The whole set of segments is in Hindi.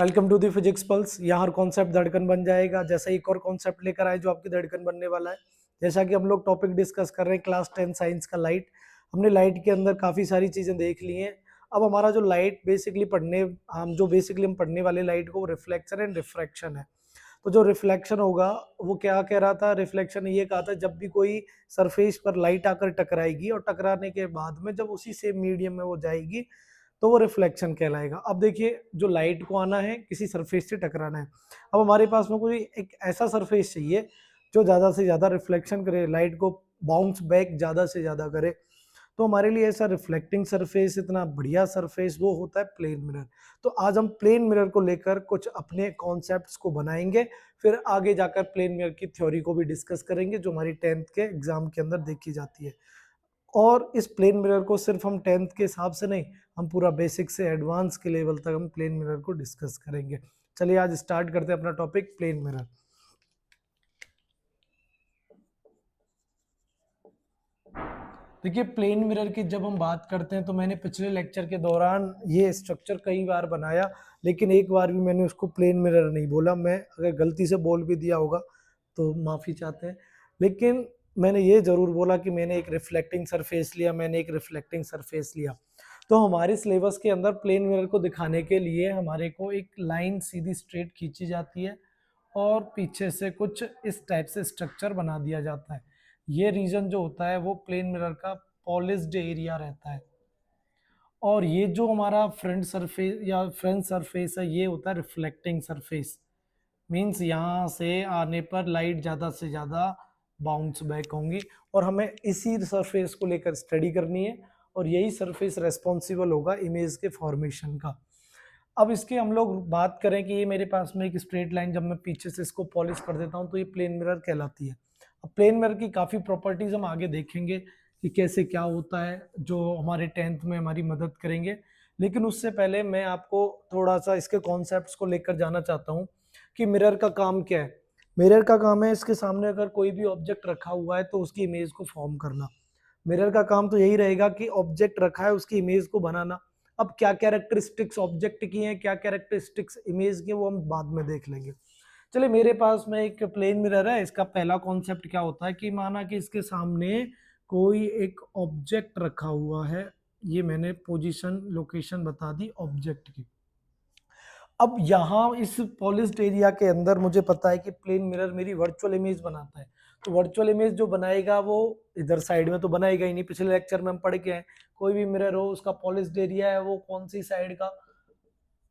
Welcome to the Physics Pulse. यहाँ हर कॉन्सेप्ट धड़कन बन जाएगा। जैसा एक और कॉन्सेप्ट लेकर आए जो आपकी धड़कन बनने वाला है। जैसा कि हम लोग टॉपिक डिस्कस कर रहे हैं क्लास 10 साइंस का लाइट। हमने लाइट के अंदर काफ़ी सारी चीज़ें देख ली हैं। अब हमारा जो लाइट बेसिकली हम पढ़ने वाले लाइट को रिफ्लेक्शन एंड रिफ्रैक्शन है। तो जो रिफ्लेक्शन होगा वो क्या कह रहा था, रिफ्लेक्शन ये कहा था जब भी कोई सरफेस पर लाइट आकर टकराएगी और टकराने के बाद में जब उसी सेम मीडियम में वो जाएगी तो वो रिफ्लेक्शन कहलाएगा। अब देखिए, जो लाइट को आना है किसी सरफेस से टकराना है। अब हमारे पास में कोई एक ऐसा सरफेस चाहिए जो ज़्यादा से ज़्यादा रिफ्लेक्शन करे, लाइट को बाउंस बैक ज़्यादा से ज़्यादा करे। तो हमारे लिए ऐसा रिफ्लेक्टिंग सरफेस, इतना बढ़िया सरफेस वो होता है प्लेन मिरर। तो आज हम प्लेन मिरर को लेकर कुछ अपने कॉन्सेप्ट्स को बनाएंगे, फिर आगे जाकर प्लेन मिरर की थ्योरी को भी डिस्कस करेंगे जो हमारी 10th के एग्जाम के अंदर देखी जाती है। और इस प्लेन मिरर को सिर्फ हम 10th के हिसाब से नहीं, हम पूरा बेसिक से एडवांस के लेवल तक हम प्लेन मिरर को डिस्कस करेंगे। चलिए आज स्टार्ट करते हैं अपना टॉपिक प्लेन मिरर। देखिए, प्लेन मिरर की जब हम बात करते हैं तो मैंने पिछले लेक्चर के दौरान ये स्ट्रक्चर कई बार बनाया, लेकिन एक बार भी मैंने उसको प्लेन मिरर नहीं बोला। मैं अगर गलती से बोल भी दिया होगा तो माफ़ी चाहते हैं, लेकिन मैंने ये ज़रूर बोला कि मैंने एक रिफ्लेक्टिंग सरफेस लिया, मैंने एक रिफ्लेक्टिंग सरफेस लिया। तो हमारे सिलेबस के अंदर प्लेन मिरर को दिखाने के लिए हमारे को एक लाइन सीधी स्ट्रेट खींची जाती है और पीछे से कुछ इस टाइप से स्ट्रक्चर बना दिया जाता है। ये रीजन जो होता है वो प्लेन मिरर का पॉलिश्ड एरिया रहता है। और ये जो हमारा फ्रंट सरफेस है ये होता है रिफ्लेक्टिंग सरफेस। मीन्स यहाँ से आने पर लाइट ज़्यादा से ज़्यादा बाउंस बैक होंगी और हमें इसी सरफेस को लेकर स्टडी करनी है और यही सरफेस रेस्पॉन्सिबल होगा इमेज के फॉर्मेशन का। अब इसके हम लोग बात करें कि ये मेरे पास में एक स्ट्रेट लाइन, जब मैं पीछे से इसको पॉलिश कर देता हूँ तो ये प्लेन मिरर कहलाती है। अब प्लेन मिरर की काफ़ी प्रॉपर्टीज हम आगे देखेंगे कि कैसे क्या होता है, जो हमारे 10th में हमारी मदद करेंगे। लेकिन उससे पहले मैं आपको थोड़ा सा इसके कॉन्सेप्ट्स को लेकर जाना चाहता हूँ कि मिरर का काम क्या है। मिरर का काम है इसके सामने अगर कोई भी ऑब्जेक्ट रखा हुआ है तो उसकी इमेज को फॉर्म करना। मिरर का काम तो यही रहेगा कि ऑब्जेक्ट रखा है उसकी इमेज को बनाना। अब क्या कैरेक्टरिस्टिक्स ऑब्जेक्ट की हैं, क्या कैरेक्टरिस्टिक्स इमेज की, वो हम बाद में देख लेंगे। चलिए, मेरे पास में एक प्लेन मिरर है। इसका पहला कॉन्सेप्ट क्या होता है कि माना कि इसके सामने कोई एक ऑब्जेक्ट रखा हुआ है। ये मैंने पोजीशन लोकेशन बता दी ऑब्जेक्ट की। अब यहाँ इस पॉलिश्ड एरिया के अंदर मुझे पता है कि प्लेन मिरर मेरी वर्चुअल इमेज बनाता है। तो वर्चुअल इमेज जो बनाएगा वो इधर साइड में तो बनाएगा ही नहीं। पिछले लेक्चर में हम पढ़ के हैं कोई भी मिरर हो उसका पॉलिश्ड एरिया है वो कौन सी साइड का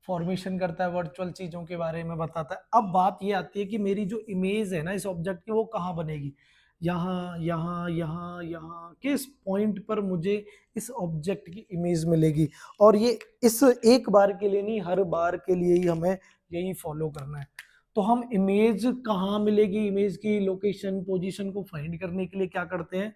फॉर्मेशन करता है, वर्चुअल चीजों के बारे में बताता है। अब बात ये आती है कि मेरी जो इमेज है ना इस ऑब्जेक्ट की वो कहाँ बनेगी। यहाँ यहाँ यहाँ यहाँ किस पॉइंट पर मुझे इस ऑब्जेक्ट की इमेज मिलेगी। और ये इस एक बार के लिए नहीं, हर बार के लिए ही हमें यही फॉलो करना है। तो हम इमेज कहाँ मिलेगी, इमेज की लोकेशन पोजीशन को फाइंड करने के लिए क्या करते हैं,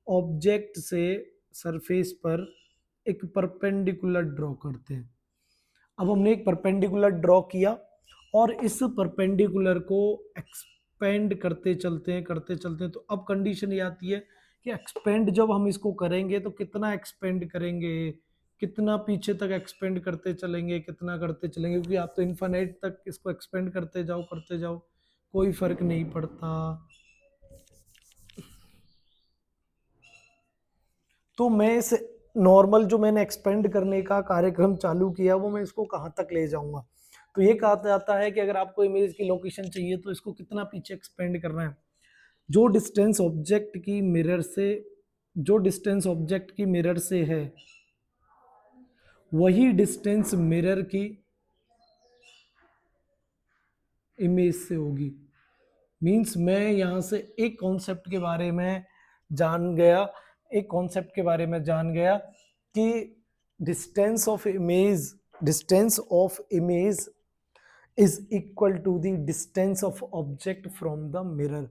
ऑब्जेक्ट से सरफेस पर एक परपेंडिकुलर ड्रॉ करते हैं। अब हमने एक परपेंडिकुलर ड्रॉ किया और इस परपेंडिकुलर को एक्सपेंड करते चलते हैं। तो अब कंडीशन ये आती है कि एक्सपेंड जब हम इसको करेंगे तो कितना एक्सपेंड करेंगे, कितना पीछे तक एक्सपेंड करते चलेंगे, कितना करते चलेंगे, क्योंकि आप तो इन्फिनिट तक इसको एक्सपेंड करते जाओ, कोई फर्क नहीं पड़ता। तो मैं इस नॉर्मल जो मैंने एक्सपेंड करने का कार्यक्रम चालू किया वो मैं इसको कहाँ तक ले जाऊंगा। तो ये कहा जाता है कि अगर आपको इमेज की लोकेशन चाहिए तो इसको कितना पीछे एक्सपेंड करना है। जो डिस्टेंस ऑब्जेक्ट की मिरर से जो डिस्टेंस ऑब्जेक्ट की मिरर से है वही डिस्टेंस मिरर की इमेज से होगी। मीन्स मैं यहाँ से एक कॉन्सेप्ट के बारे में जान गया कि distance of image is equal to the distance of object from the mirror.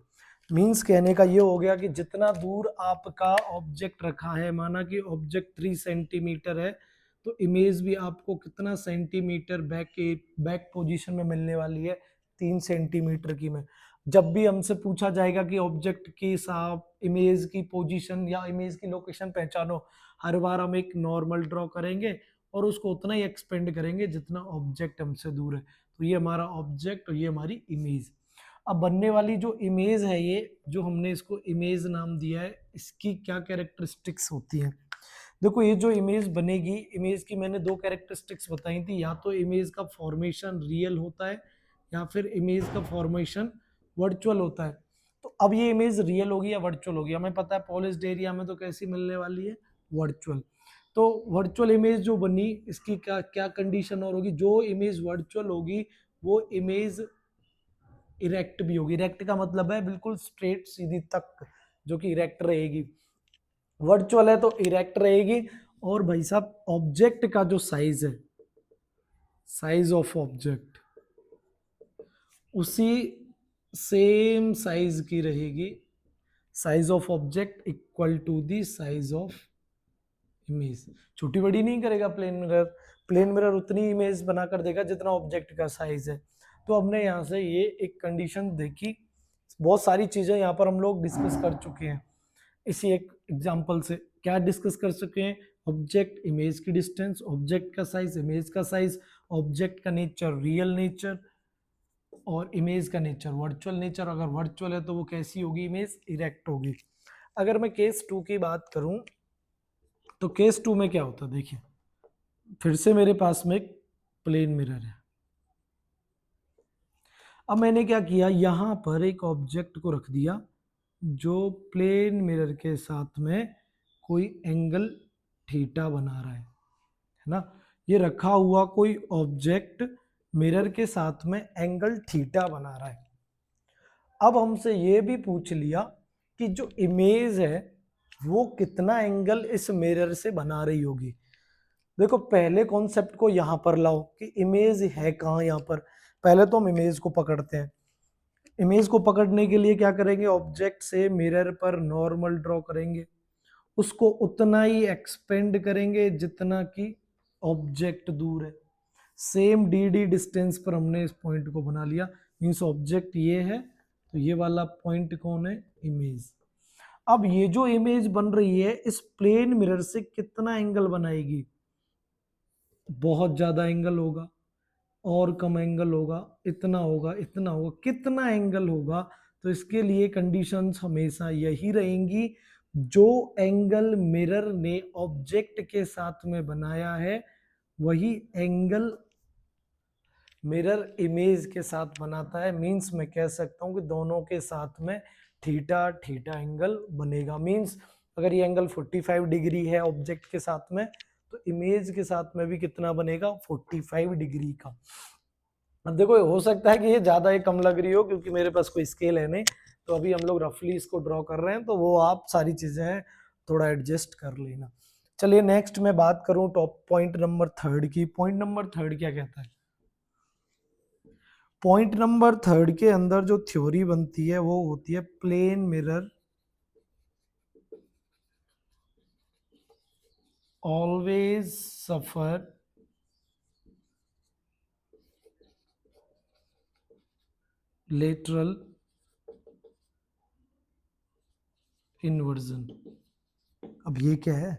Means कहने का ये हो गया कि जितना दूर आपका ऑब्जेक्ट रखा है, माना कि ऑब्जेक्ट 3 सेंटीमीटर है तो इमेज भी आपको कितना सेंटीमीटर बैक पोजीशन में मिलने वाली है, 3 सेंटीमीटर की। में जब भी हमसे पूछा जाएगा कि ऑब्जेक्ट की साथ इमेज की पोजीशन या इमेज की लोकेशन पहचानो, हर बार हम एक नॉर्मल ड्रॉ करेंगे और उसको उतना ही एक्सपेंड करेंगे जितना ऑब्जेक्ट हमसे दूर है। तो ये हमारा ऑब्जेक्ट और ये हमारी इमेज। अब बनने वाली जो इमेज है, ये जो हमने इसको इमेज नाम दिया है, इसकी क्या कैरेक्टरिस्टिक्स होती हैं। देखो ये जो इमेज बनेगी, इमेज की मैंने दो कैरेक्टरिस्टिक्स बताई थी, या तो इमेज का फॉर्मेशन रियल होता है या फिर इमेज का फॉर्मेशन वर्चुअल होता है। तो अब ये इमेज रियल होगी या वर्चुअल होगी, हमें पता है पॉलिश्ड एरिया में तो कैसी मिलने वाली है, वर्चुअल। तो वर्चुअल इमेज जो बनी, इसकी क्या क्या कंडीशन और होगी, जो इमेज वर्चुअल होगी वो इमेज इरेक्ट भी होगी। इरेक्ट का मतलब है बिल्कुल स्ट्रेट सीधी तक, जो कि इरेक्ट रहेगी। वर्चुअल है तो इरेक्ट रहेगी। और भाई साहब ऑब्जेक्ट का जो साइज है, साइज ऑफ ऑब्जेक्ट उसी सेम साइज की रहेगी। Size of object equal to the size of image. छोटी बड़ी नहीं करेगा प्लेन मिरर। प्लेन मिरर उतनी इमेज बनाकर देगा जितना ऑब्जेक्ट का साइज है। तो हमने यहाँ से ये एक कंडीशन देखी। बहुत सारी चीजें यहाँ पर हम लोग डिस्कस कर चुके हैं इसी एक एग्जांपल से। क्या डिस्कस कर चुके हैं, ऑब्जेक्ट इमेज की डिस्टेंस, ऑब्जेक्ट का साइज इमेज का साइज, ऑब्जेक्ट का नेचर रियल नेचर और इमेज का नेचर वर्चुअल नेचर। अगर वर्चुअल है तो वो कैसी होगी, इमेज इरेक्ट होगी। अगर मैं केस 2 की बात करूं तो केस 2 में क्या होता है, देखिए फिर से मेरे पास में एक प्लेन मिरर है। अब मैंने क्या किया, यहां पर एक ऑब्जेक्ट को रख दिया जो प्लेन मिरर के साथ में कोई एंगल थीटा बना रहा है ना। ये रखा हुआ कोई ऑब्जेक्ट मिरर के साथ में एंगल थीटा बना रहा है। अब हमसे ये भी पूछ लिया कि जो इमेज है वो कितना एंगल इस मिरर से बना रही होगी। देखो पहले कॉन्सेप्ट को यहां पर लाओ कि इमेज है कहां। यहां पर पहले तो हम इमेज को पकड़ते हैं। इमेज को पकड़ने के लिए क्या करेंगे, ऑब्जेक्ट से मिरर पर नॉर्मल ड्रॉ करेंगे, उसको उतना ही एक्सपेंड करेंगे जितना कि ऑब्जेक्ट दूर है। सेम डी डी डिस्टेंस पर हमने इस पॉइंट को बना लिया। मीन्स ऑब्जेक्ट ये है तो ये वाला पॉइंट कौन है, इमेज। अब ये जो इमेज बन रही है इस प्लेन मिरर से कितना एंगल बनाएगी, बहुत ज्यादा एंगल होगा और कम एंगल होगा, इतना होगा इतना होगा, कितना एंगल होगा। तो इसके लिए कंडीशंस हमेशा यही रहेंगी, जो एंगल मिरर ने ऑब्जेक्ट के साथ में बनाया है वही एंगल मिरर इमेज के साथ बनाता है। मींस मैं कह सकता हूं कि दोनों के साथ में थीटा थीटा एंगल बनेगा। मींस अगर ये एंगल 45 डिग्री है ऑब्जेक्ट के साथ में, तो इमेज के साथ में भी कितना बनेगा, 45 डिग्री का। अब देखो हो सकता है कि ये ज्यादा ही कम लग रही हो क्योंकि मेरे पास कोई स्केल है नहीं, तो अभी हम लोग रफली इसको ड्रॉ कर रहे हैं, तो वो आप सारी चीजें हैं थोड़ा एडजस्ट कर लेना। चलिए नेक्स्ट मैं बात करूं टॉप पॉइंट नंबर 3 की। पॉइंट नंबर 3 क्या कहता है, पॉइंट नंबर 3 के अंदर जो थ्योरी बनती है वो होती है प्लेन मिरर ऑलवेज सफर लेटरल इन्वर्जन। अब ये क्या है,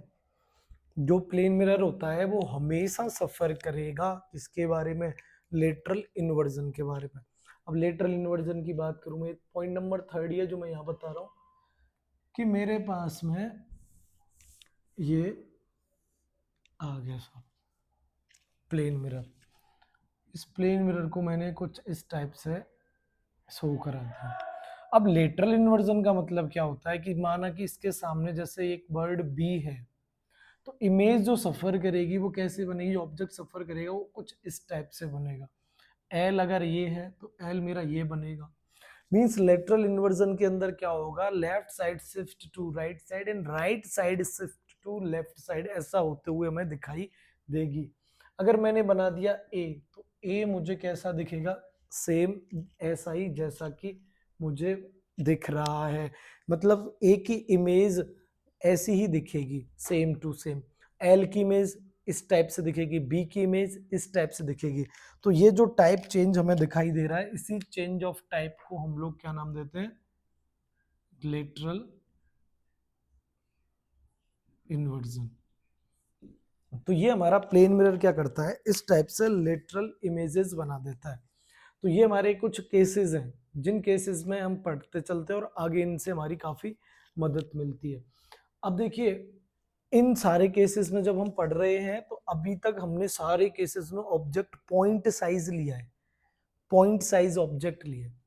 जो प्लेन मिरर होता है वो हमेशा सफर करेगा इसके बारे में, लेटरल इन्वर्जन के बारे में। अब लेटरल इन्वर्जन की बात करूं मैं, पॉइंट नंबर 3 है जो मैं यहाँ बता रहा हूं कि मेरे पास में ये आ गया सब प्लेन मिरर। इस प्लेन मिरर को मैंने कुछ इस टाइप से शो करा दिया। अब लेटरल इन्वर्जन का मतलब क्या होता है कि माना कि इसके सामने जैसे एक बर्ड बी है, तो इमेज जो सफर करेगी वो कैसे बनेगी, ऑब्जेक्ट सफर करेगा वो कुछ इस टाइप से बनेगा। एल अगर ये है तो एल मेरा ये बनेगा। मींस लेटरल इन्वर्जन के अंदर क्या होगा, left side shift to right side and right side shift to left side, ऐसा होते हुए हमें दिखाई देगी। अगर मैंने बना दिया ए, तो ए मुझे कैसा दिखेगा, सेम ऐसा ही जैसा कि मुझे दिख रहा है। मतलब ए की इमेज ऐसी ही दिखेगी सेम टू सेम। एल की इमेज इस टाइप से दिखेगी, बी की इमेज इस टाइप से दिखेगी। तो ये जो टाइप चेंज हमें दिखाई दे रहा है, इसी चेंज ऑफ टाइप को हम लोग क्या नाम देते हैं, लेटरल इन्वर्जन। तो ये हमारा प्लेन मिरर क्या करता है, इस टाइप से लेटरल इमेजेस बना देता है। तो ये हमारे कुछ केसेस हैं जिन केसेस में हम पढ़ते चलते हैं और आगे इनसे हमारी काफी मदद मिलती है। अब देखिए इन सारे केसेस में जब हम पढ़ रहे हैं तो अभी तक हमने सारे केसेस में ऑब्जेक्ट पॉइंट साइज लिया है, पॉइंट साइज ऑब्जेक्ट लिया है।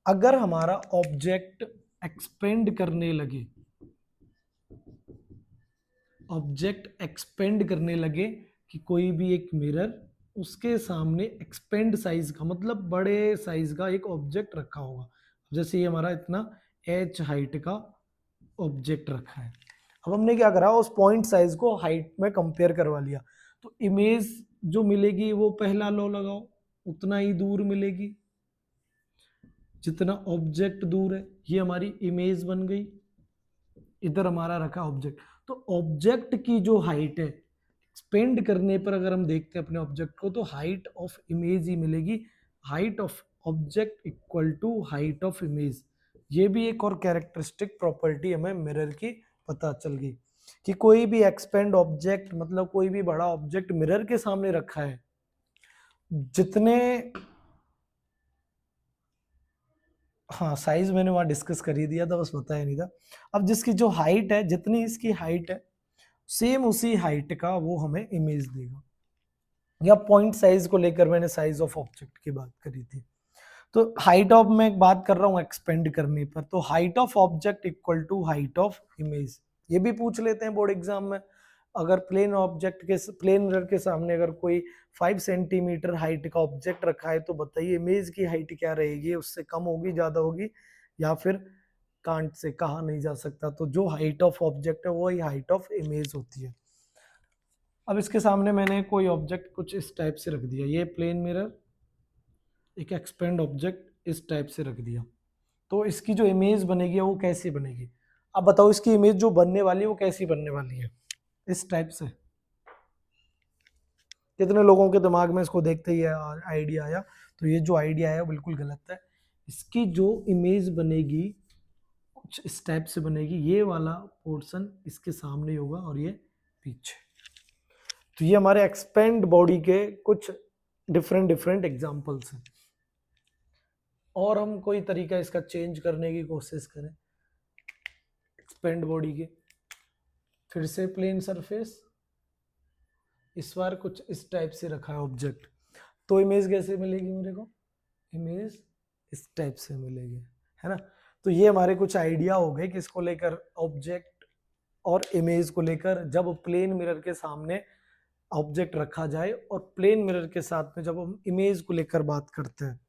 अगर हमारा ऑब्जेक्ट एक्सपेंड करने लगे, ऑब्जेक्ट एक्सपेंड करने लगे कि कोई भी एक मिरर उसके सामने एक्सपेंड साइज का मतलब बड़े साइज का एक ऑब्जेक्ट रखा होगा, जैसे ये हमारा इतना h हाइट का ऑब्जेक्ट रखा है। अब हमने क्या करा, उस पॉइंट साइज को हाइट में कंपेयर करवा लिया, तो इमेज जो मिलेगी वो पहला लॉ लगाओ, उतना ही दूर मिलेगी जितना ऑब्जेक्ट दूर है। ये हमारी इमेज बन गई, इधर हमारा रखा ऑब्जेक्ट। तो ऑब्जेक्ट की जो हाइट है एक्सपेंड करने पर अगर हम देखते हैं अपने ऑब्जेक्ट को तो हाइट ऑफ इमेज ही मिलेगी, height of object equal to height of image. ये भी एक और कैरेक्टरिस्टिक प्रॉपर्टी हमें मिरर की पता चल गई कि कोई भी एक्सपेंड ऑब्जेक्ट मतलब कोई भी बड़ा ऑब्जेक्ट मिरर के सामने रखा है, जितने, हाँ साइज मैंने वहां डिस्कस कर ही दिया था, बस बताया नहीं था। अब जिसकी जो हाइट है, जितनी इसकी हाइट है सेम उसी हाइट का वो हमें इमेज देगा। या पॉइंट साइज को लेकर मैंने साइज ऑफ ऑब्जेक्ट की बात करी थी। तो हाइट ऑफ मैं बात कर रहा हूँ एक्सपेंड करने पर, तो height of object equal to height of image. ये भी पूछ लेते हैं बोर्ड एग्जाम में, अगर प्लेन ऑब्जेक्ट के प्लेन मिरर के सामने अगर कोई 5 सेंटीमीटर हाइट का ऑब्जेक्ट रखा है तो बताइए इमेज की हाइट क्या रहेगी, उससे कम होगी, ज्यादा होगी, या फिर कांट से कहा नहीं जा सकता। तो जो हाइट ऑफ ऑब्जेक्ट है वही हाइट ऑफ इमेज होती है। अब इसके सामने मैंने कोई ऑब्जेक्ट कुछ इस टाइप से रख दिया, ये प्लेन मिरर एक एक्सपेंड ऑब्जेक्ट इस टाइप से रख दिया, तो इसकी जो इमेज बनेगी वो कैसी बनेगी। अब बताओ इसकी इमेज जो बनने वाली है वो कैसी बनने वाली है, इस टाइप से। कितने लोगों के दिमाग में इसको देखते ही आइडिया आया, तो ये जो आइडिया है वो बिल्कुल गलत है। इसकी जो इमेज बनेगी कुछ इस टाइप से बनेगी, ये वाला पोर्शन इसके सामने होगा और ये पीछे। तो ये हमारे एक्सपेंड बॉडी के कुछ डिफरेंट डिफरेंट एग्जांपल्स हैं। और हम कोई तरीका इसका चेंज करने की कोशिश करें एक्सपेंड बॉडी के, फिर से प्लेन सरफेस, इस बार कुछ इस टाइप से रखा है ऑब्जेक्ट, तो इमेज कैसे मिलेगी मेरे को, इमेज इस टाइप से मिलेगी, है ना। तो ये हमारे कुछ आइडिया हो गए किसको लेकर, ऑब्जेक्ट और इमेज को लेकर, जब प्लेन मिरर के सामने ऑब्जेक्ट रखा जाए और प्लेन मिरर के साथ में जब हम इमेज को लेकर बात करते हैं।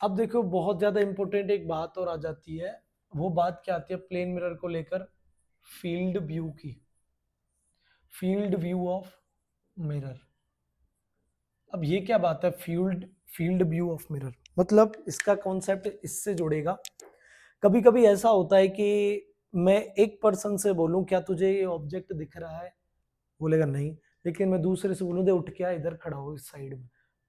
अब देखो बहुत ज्यादा इंपॉर्टेंट एक बात और आ जाती है, वो बात क्या आती है प्लेन मिरर को लेकर, फील्ड व्यू की, फील्ड व्यू ऑफ मिरर। अब ये क्या बात है field field view of mirror, मतलब इसका कॉन्सेप्ट इससे जुड़ेगा। कभी कभी ऐसा होता है कि मैं एक पर्सन से बोलूं क्या तुझे ये ऑब्जेक्ट दिख रहा है, बोलेगा नहीं, लेकिन मैं दूसरे से बोलूं दे उठ के आ इधर खड़ा हो इस साइड में,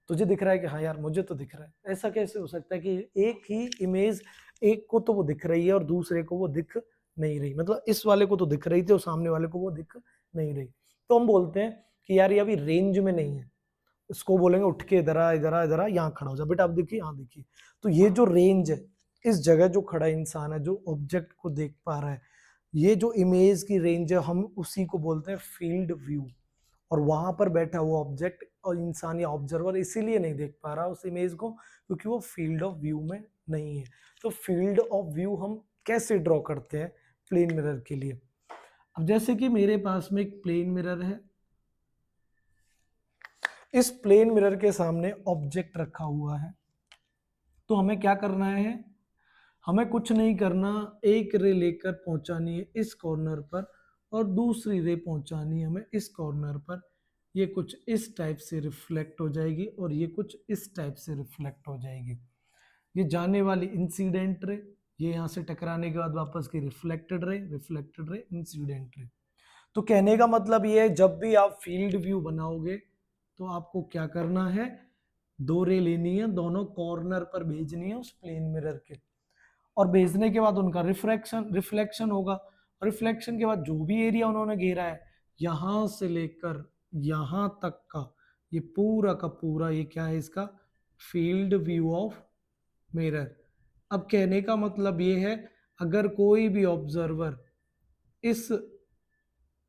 तुझे दिख रहा है कि हाँ यार मुझे तो दिख रहा है। ऐसा कैसे हो सकता है कि एक ही इमेज एक को तो वो दिख रही है और दूसरे को वो दिख नहीं रही, मतलब इस वाले को तो दिख रही थी और सामने वाले को वो दिख नहीं रही। तो हम बोलते हैं कि यार ये अभी रेंज में नहीं है, इसको बोलेंगे उठ के इधर आ इधर आ इधर आ, यहाँ खड़ा हो जा बेटा, अब देखिए यहाँ देखिए। तो ये जो रेंज है, इस जगह जो खड़ा इंसान है जो ऑब्जेक्ट को देख पा रहा है, ये जो इमेज की रेंज है हम उसी को बोलते हैं फील्ड व्यू। और वहां पर बैठा हुआ ऑब्जेक्ट और इंसान या ऑब्जर्वर इसीलिए नहीं देख पा रहा उस इमेज को क्योंकि वो फील्ड ऑफ व्यू में नहीं है। तो फील्ड ऑफ व्यू हम कैसे ड्रॉ करते हैं प्लेन मिरर के लिए। अब जैसे कि मेरे पास में एक प्लेन मिरर है, इस प्लेन मिरर के सामने ऑब्जेक्ट रखा हुआ है, तो हमें क्या करना है, हमें कुछ नहीं करना, एक रे लेकर पहुंचानी है इस कॉर्नर पर और दूसरी रे पहुंचानी है हमें इस कॉर्नर पर। ये कुछ इस टाइप से रिफ्लेक्ट हो जाएगी और ये कुछ इस टाइप से रिफ्लेक्ट हो जाएगी। ये जाने वाली इंसिडेंट रे, ये यहाँ से टकराने के बाद वापस की reflected ray, reflected ray, incident ray. तो कहने का मतलब ये है जब भी आप फील्ड व्यू बनाओगे तो आपको क्या करना है, दो रे लेनी है, दोनों कॉर्नर पर भेजनी है उस प्लेन मिरर के, और भेजने के बाद उनका रिफ्लेक्शन होगा। रिफ्लेक्शन के बाद जो भी एरिया उन्होंने घेरा है यहां से लेकर यहां तक का ये पूरा का पूरा ये क्या है इसका फील्ड व्यू ऑफ मिरर। अब कहने का मतलब ये है अगर कोई भी ऑब्जर्वर इस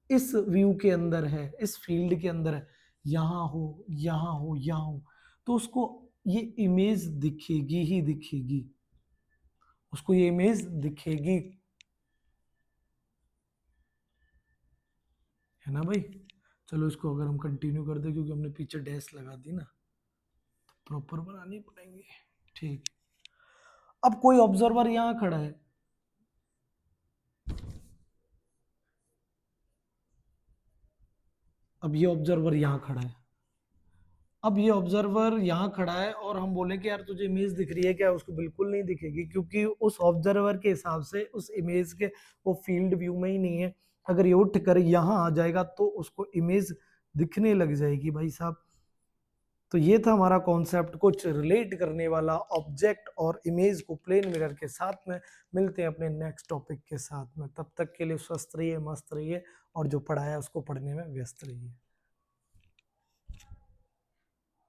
इस व्यू के अंदर है, इस फील्ड के अंदर है, यहां हो यहां हो यहां हो, तो उसको ये इमेज दिखेगी ही दिखेगी, उसको ये इमेज दिखेगी, है ना भाई। चलो इसको अगर हम कंटिन्यू कर दे क्योंकि हमने पीछे डैश लगा दी ना, तो प्रॉपर बनानी पड़ेंगे। ठीक, अब कोई ऑब्जर्वर यहां खड़ा है, अब ये ऑब्जर्वर यहां खड़ा है, अब ये ऑब्जर्वर यहाँ खड़ा है और हम बोले कि यार तुझे इमेज दिख रही है क्या, उसको बिल्कुल नहीं दिखेगी क्योंकि उस ऑब्जर्वर के हिसाब से उस इमेज के वो फील्ड व्यू में ही नहीं है। अगर ये उठ कर यहाँ आ जाएगा तो उसको इमेज दिखने लग जाएगी भाई साहब। तो ये था हमारा कॉन्सेप्ट, कुछ रिलेट करने वाला ऑब्जेक्ट और इमेज को प्लेन मिरर के साथ में। मिलते हैं अपने नेक्स्ट टॉपिक के साथ में, तब तक के लिए स्वस्थ रहिए, मस्त रहिए और जो पढ़ाया उसको पढ़ने में व्यस्त रहिए।